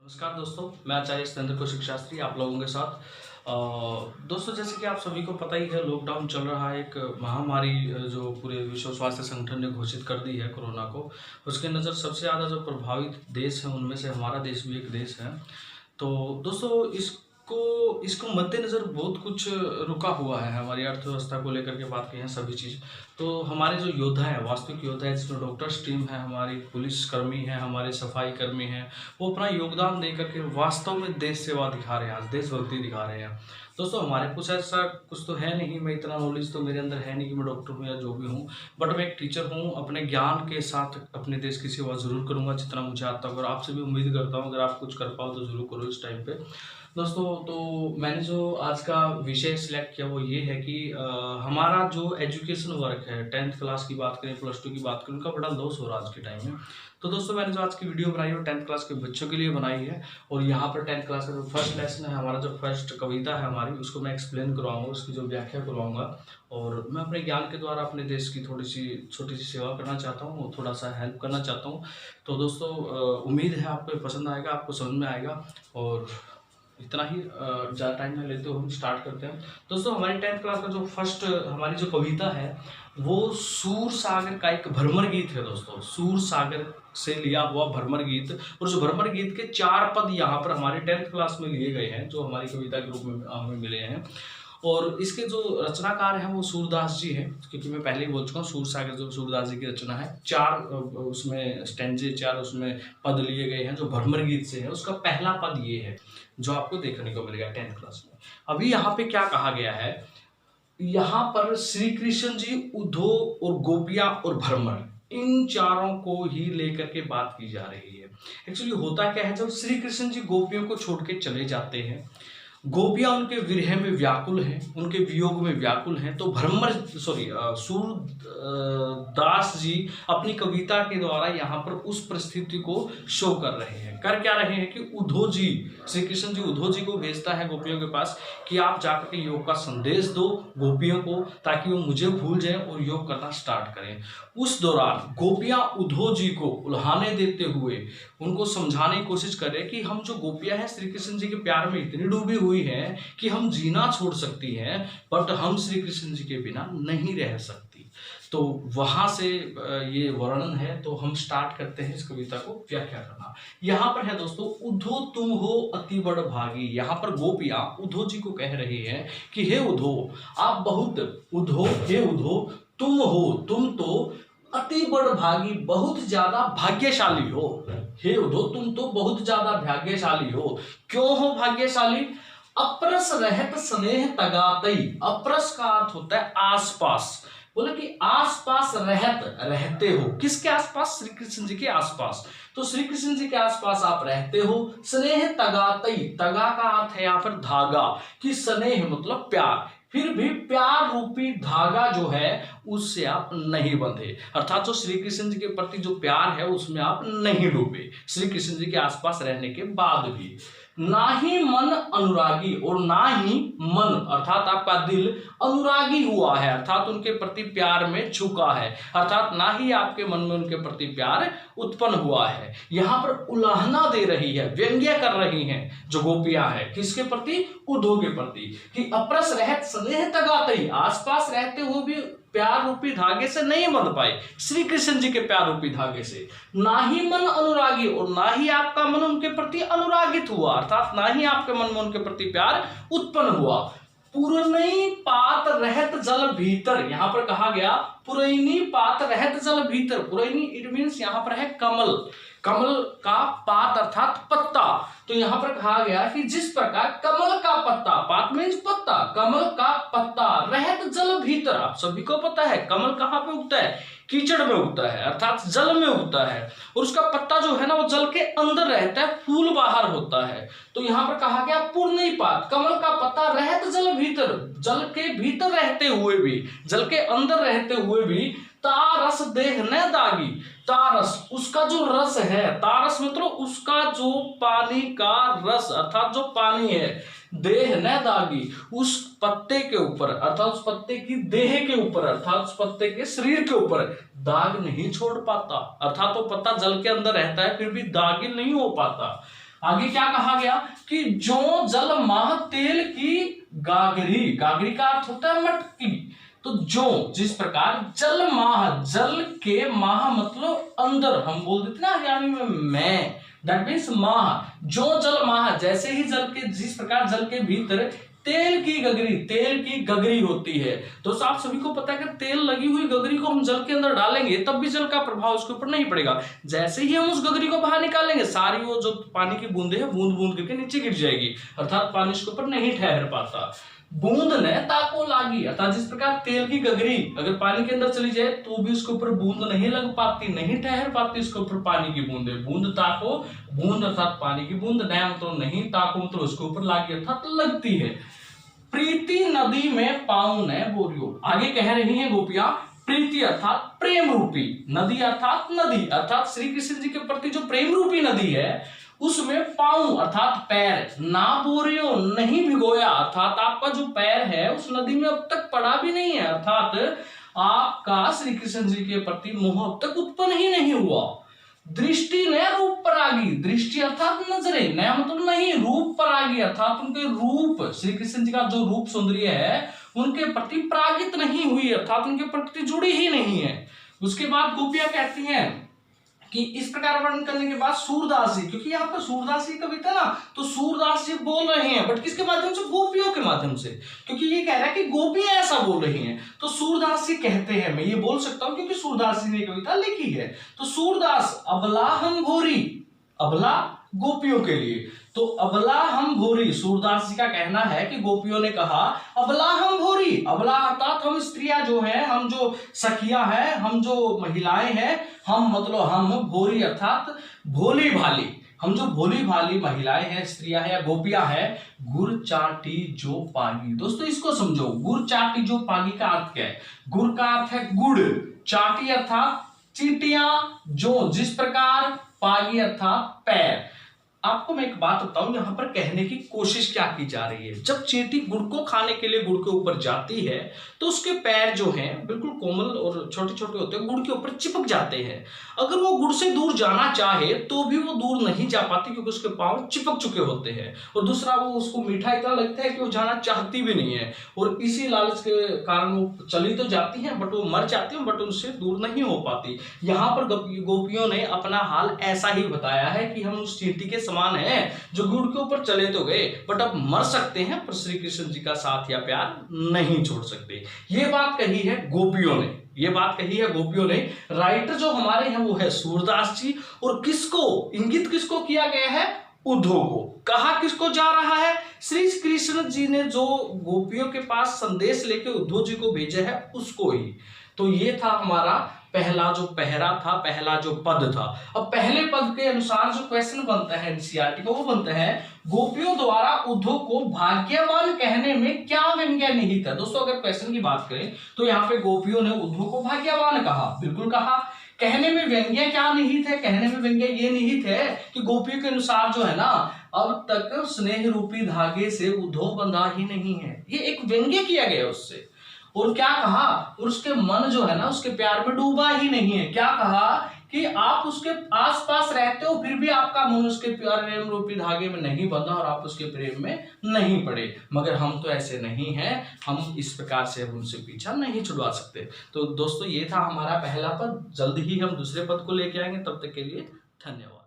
नमस्कार दोस्तों, मैं आचार्य सत्येंद्र कौशिक शास्त्री आप लोगों के साथ। दोस्तों, जैसे कि आप सभी को पता ही है, लॉकडाउन चल रहा है। एक महामारी जो पूरे विश्व स्वास्थ्य संगठन ने घोषित कर दी है कोरोना को। उसके नज़र सबसे ज़्यादा जो प्रभावित देश हैं उनमें से हमारा देश भी एक देश है। तो दोस्तों, इसको मद्देनज़र बहुत कुछ रुका हुआ है। हमारी अर्थव्यवस्था को लेकर के बात की है सभी चीज़। तो हमारे जो योद्धा हैं, वास्तविक योद्धा है, जिसमें डॉक्टर्स टीम है, हमारी पुलिसकर्मी हैं, हमारे सफाई कर्मी हैं, वो अपना योगदान दे करके वास्तव में देश सेवा दिखा रहे हैं, आज देशभक्ति दिखा रहे हैं। दोस्तों, हमारे कुछ ऐसा कुछ तो है नहीं, मैं इतना नॉलेज तो मेरे अंदर है नहीं कि मैं डॉक्टर हूँ या जो भी हूँ, बट मैं एक टीचर हूँ। अपने ज्ञान के साथ अपने देश की सेवा ज़रूर करूँगा जितना मुझे आता है, और आपसे भी उम्मीद करता हूँ अगर आप कुछ कर पाओ तो ज़रूर करो इस टाइम पे। दोस्तों, तो मैंने जो आज का विषय सिलेक्ट किया वो ये है कि हमारा जो एजुकेशन वर्क है, 10th क्लास की बात करें, +2 की बात करें, उनका बड़ा लॉस हो रहा है आज के टाइम में। तो दोस्तों, मैंने जो आज की वीडियो बनाई है वो 10th क्लास के बच्चों के लिए बनाई है। और यहाँ पर 10th क्लास का जो फर्स्ट लेसन है, हमारा जो फर्स्ट कविता है हमारी, उसको मैं एक्सप्लेन करवाऊँगा, उसकी जो व्याख्या करवाऊँगा। और मैं अपने ज्ञान के द्वारा अपने देश की थोड़ी सी छोटी सी सेवा करना चाहता हूँ, थोड़ा सा हेल्प करना चाहता हूँ। तो दोस्तों, उम्मीद है आपको पसंद आएगा, आपको समझ में आएगा। और इतना ही ज़्यादा टाइम में लेते हुए हम स्टार्ट करते हैं। दोस्तों, हमारी 10th क्लास का जो फर्स्ट हमारी जो कविता है वो सूर सागर का एक भ्रमर गीत है। दोस्तों, सूर सागर से लिया हुआ भ्रमर गीत, और जो भ्रमर गीत के 4 पद यहाँ पर हमारे 10th क्लास में लिए गए हैं, जो हमारी कविता के रूप में हमें मिले हैं। और इसके जो रचनाकार हैं वो सूरदास जी हैं, क्योंकि मैं पहले ही बोल चुका हूँ, सूर सागर जो सूरदास जी की रचना है। 4 उसमें स्टैंजे, 4 उसमें पद लिए गए हैं जो भ्रमर गीत से है। उसका पहला पद ये है जो आपको देखने को मिलेगा 10th क्लास में। अभी यहाँ पे क्या कहा गया है, यहाँ पर श्री कृष्ण जी, उद्धव और गोपियां और भ्रमर, इन चारों को ही लेकर के बात की जा रही है। एक्चुअली होता क्या है, जब श्री कृष्ण जी गोपियों को छोड़ के चले जाते हैं, गोपियां उनके विरह में व्याकुल हैं, उनके वियोग में व्याकुल हैं, तो सूरदास जी अपनी कविता के द्वारा यहाँ पर उस परिस्थिति को शो कर रहे हैं। कर क्या रहे हैं कि उद्धव जी, श्री कृष्ण जी उद्धव जी को भेजता है गोपियों के पास कि आप जाकर के योग का संदेश दो गोपियों को, ताकि वो मुझे भूल जाएं और योग करना स्टार्ट करें। उस दौरान गोपियां उद्धव जी को उल्हाने देते हुए उनको समझाने की कोशिश कर रहे हैं कि हम जो गोपियां हैं श्री कृष्ण जी के प्यार में इतनी डूबी हुई हैं कि हम जीना छोड़ सकती हैं, बट हम श्री कृष्ण जी के बिना नहीं रह सकती। तो वहां से ये वर्णन है। तो हम स्टार्ट करते हैं इस कविता को व्याख्या करना। यहाँ पर है दोस्तों, उद्धव तुम हो अति बड़ भागी। यहाँ पर गोपियां उद्धव जी को कह रही हैं कि हे उद्धव, आप बहुत, उद्धव, हे उद्धव, तुम हो, तुम तो अति बड़ भागी, बहुत ज्यादा भाग्यशाली हो। हे उद्धव, तुम तो बहुत ज्यादा भाग्यशाली हो। क्यों हो भाग्यशाली? अप्रस रहत स्नेह तगातई। अप्रस का अर्थ होता है आसपास। बोले कि आसपास रहते हो। किसके आसपास? श्री कृष्ण जी के आसपास। तो श्री कृष्ण जी के आसपास आप रहते हो। स्नेह तगातई, तगा का अर्थ है यहाँ पर धागा, कि स्नेह मतलब प्यार, फिर भी प्यार रूपी धागा जो है उससे आप नहीं बंधे, अर्थात जो श्री कृष्ण जी के प्रति जो प्यार है उसमें आप नहीं डूबे, श्री कृष्ण जी के आसपास रहने के बाद भी। ना ही मन अनुरागी, और ना ही मन अर्थात आपका दिल अनुरागी हुआ है, अर्थात उनके प्रति प्यार में झुका है, अर्थात ना ही आपके मन में उनके प्रति प्यार उत्पन्न हुआ है। यहाँ पर उल्हाना दे रही है, व्यंग्य कर रही हैं जो गोपियां हैं, किसके प्रति? उद्धव के प्रति, कि अप्रस रहत स्नेह तगातई, आसपास रहते हुए भी प्यार रूपी धागे से नहीं बंध पाए, श्री कृष्ण जी के प्यार रूपी धागे से। ना ही मन अनुरागी, और ना ही आपका मन उनके प्रति अनुरागित हुआ, अर्थात ना ही आपके मन में उनके प्रति प्यार उत्पन्न हुआ। पुरनी पात रहत जल भीतर, यहाँ पर कहा गया पुरैनी पात रहत जल भीतर। पुरैनी इट मीन्स यहाँ पर है कमल, कमल का पात अर्थात पत्ता। तो यहाँ पर कहा गया कि जिस प्रकार कमल का पत्ता, पात मीन्स पत्ता, कमल का पत्ता रहत जल भीतर। आप सभी को पता है कमल कहाँ पे उगता है? कीचड़ में उगता है, अर्थात जल में उगता है, और उसका पत्ता जो है ना वो जल के अंदर रहता है, फूल बाहर होता है। तो यहाँ पर कहा गया पूर्ण पात, कमल का पत्ता रहत जल भीतर, जल के भीतर रहते हुए भी, जल के अंदर रहते हुए भी, तारस देह न दागी। तारस उसका जो रस है, तारस मतलब उसका जो पानी का रस, अर्थात जो पानी है, देह न दागी, उस पत्ते के ऊपर, अर्थात उस पत्ते की देह के ऊपर, अर्थात उस पत्ते के शरीर के ऊपर दाग नहीं छोड़ पाता, अर्थात वो पत्ता जल के अंदर रहता है फिर भी दागी नहीं हो पाता। आगे क्या कहा गया कि जो जल माह तेल की गागरी, गागरी का अर्थ होता है मटकी, तो जो जिस प्रकार जल माह, जल के माह मतलब अंदर, हम बोल देते ना हरियाणवी में मैं, दैट मीन्स माह, जो जल माह, जैसे ही जल के, जिस प्रकार जल के भीतर तेल की गगरी, तेल की गगरी होती है। तो आप सभी को पता है कि तेल लगी हुई गगरी को हम जल के अंदर डालेंगे तब भी जल का प्रभाव उसके ऊपर नहीं पड़ेगा। जैसे ही हम उस गगरी को बाहर निकालेंगे, सारी वो जो पानी की बूंदे हैं बूंद बूंद करके नीचे गिर जाएगी, अर्थात पानी उसके ऊपर नहीं ठहर पाता। बूंद ने ताको लागी, अर्थात जिस प्रकार तेल की गगरी अगर पानी के अंदर चली जाए तो भी उसके ऊपर बूंद नहीं लग पाती, नहीं ठहर पाती उसके ऊपर पानी की बूंदे। बूंद ताको, बूंद अर्थात पानी की बूंद, नया मतलब नहीं, ताको मतलब उसके ऊपर लागी अर्थात लगती है। प्रीति नदी में पाँव ने बोरियो, आगे कह रही है गोपियां, प्रीति अर्थात प्रेम रूपी नदी, अर्थात नदी, अर्थात श्री कृष्ण जी के प्रति जो प्रेम रूपी नदी है उसमें पाँव अर्थात पैर, ना बोरियो नहीं भिगोया, अर्थात आपका जो पैर है उस नदी में अब तक पड़ा भी नहीं है, अर्थात आपका श्री कृष्ण जी के प्रति मोह अब तक उत्पन्न ही नहीं हुआ। दृष्टि ने रूप परागी, दृष्टि अर्थात नजरे, नया मतलब नहीं, रूप परागी अर्थात उनके रूप, श्री कृष्ण जी का जो रूप सौंदर्य है उनके प्रति परागित नहीं हुई, अर्थात उनके प्रति जुड़ी ही नहीं है। उसके बाद गोपियां कहती हैं कि इस प्रकार वर्णन करने के बाद सूरदास जी, क्योंकि यहाँ पर सूरदास जी कविता ना, तो सूरदास जी बोल रहे हैं बट किसके माध्यम से, गोपियों के माध्यम से, क्योंकि ये कह रहा है कि गोपियां ऐसा बोल रही हैं। तो सूरदास जी कहते हैं, मैं ये बोल सकता हूं क्योंकि सूरदास जी ने कविता लिखी है। तो सूरदास, अबला हम घोरी, अबला गोपियों के लिए, तो अबला हम भोरी, सूरदास जी का कहना है कि गोपियों ने कहा अबला हम भोरी, अबला अर्थात हम स्त्रियां जो हैं, हम जो सखियां हैं, हम जो महिलाएं हैं, हम मतलब हम भोरी अर्थात भोली भाली, हम जो भोली भाली महिलाएं हैं, स्त्रियां हैं या गोपियां हैं, गुड़ चाटी जो पागी। दोस्तों इसको समझो, गुड़ चाटी जो पागी का अर्थ क्या है? गुड़ का अर्थ है गुड़, चाटी अर्थात चीटियां, जो जिस प्रकार, पागी अर्थात पैर। आपको मैं एक बात बताऊं, यहां पर कहने की कोशिश क्या की जा रही है, जब चींटी गुड़ को खाने के लिए गुड़ के ऊपर जाती है तो उसके पैर जो हैं बिल्कुल कोमल और छोटे छोटे होते हैं, गुड़ के ऊपर चिपक जाते हैं। अगर वो गुड़ से दूर जाना चाहे तो भी वो दूर नहीं जा पाती क्योंकि उसके पांव चिपक चुके होते हैं, और दूसरा वो उसको मीठा इतना लगता है कि वो जाना चाहती भी नहीं है, और इसी लालच के कारण वो चली तो जाती है बट वो मर जाती है, बट उनसे दूर नहीं हो पाती। यहाँ पर गोपियों ने अपना हाल ऐसा ही बताया है कि हम उस चींटी के समान है जो गुड़ के ऊपर चले तो गए बट अब मर सकते हैं पर श्री कृष्ण जी का साथ या प्यार नहीं छोड़ सकते। ये बात कही है गोपियों ने, ये बात कही है गोपियों ने। राइटर जो हमारे हैं वो है सूरदास जी, और किसको इंगित किसको किया गया है? उद्धव को। कहा किसको जा रहा है? श्री कृष्ण जी ने जो गोपियों के पास संदेश लेके उद्धव जी को भेजा है उसको ही। तो ये था हमारा पहला जो पहरा था, पहला जो पद था। अब पहले पद के अनुसार जो क्वेश्चन बनता है एनसीईआरटी का, वो बनता है गोपियों द्वारा उद्धव को भाग्यवान कहने में क्या व्यंग्य निहित है। दोस्तों अगर क्वेश्चन की बात करें तो यहाँ पे गोपियों ने उद्धव को भाग्यवान कहा, बिल्कुल कहा। कहने में व्यंग्य क्या निहित है? कहने में व्यंग्य ये निहित है कि गोपियों के अनुसार जो है ना, अब तक स्नेह रूपी धागे से उद्धव बंधा ही नहीं है, ये एक व्यंग्य किया गया उससे। और क्या कहा? और उसके मन जो है ना उसके प्यार में डूबा ही नहीं है। क्या कहा कि आप उसके आसपास रहते हो फिर भी आपका मन उसके प्रेम रूपी धागे में नहीं बंधा और आप उसके प्रेम में नहीं पड़े, मगर हम तो ऐसे नहीं हैं, हम इस प्रकार से उनसे पीछा नहीं छुड़वा सकते। तो दोस्तों ये था हमारा पहला पद, जल्द ही हम दूसरे पद को लेके आएंगे, तब तक के लिए धन्यवाद।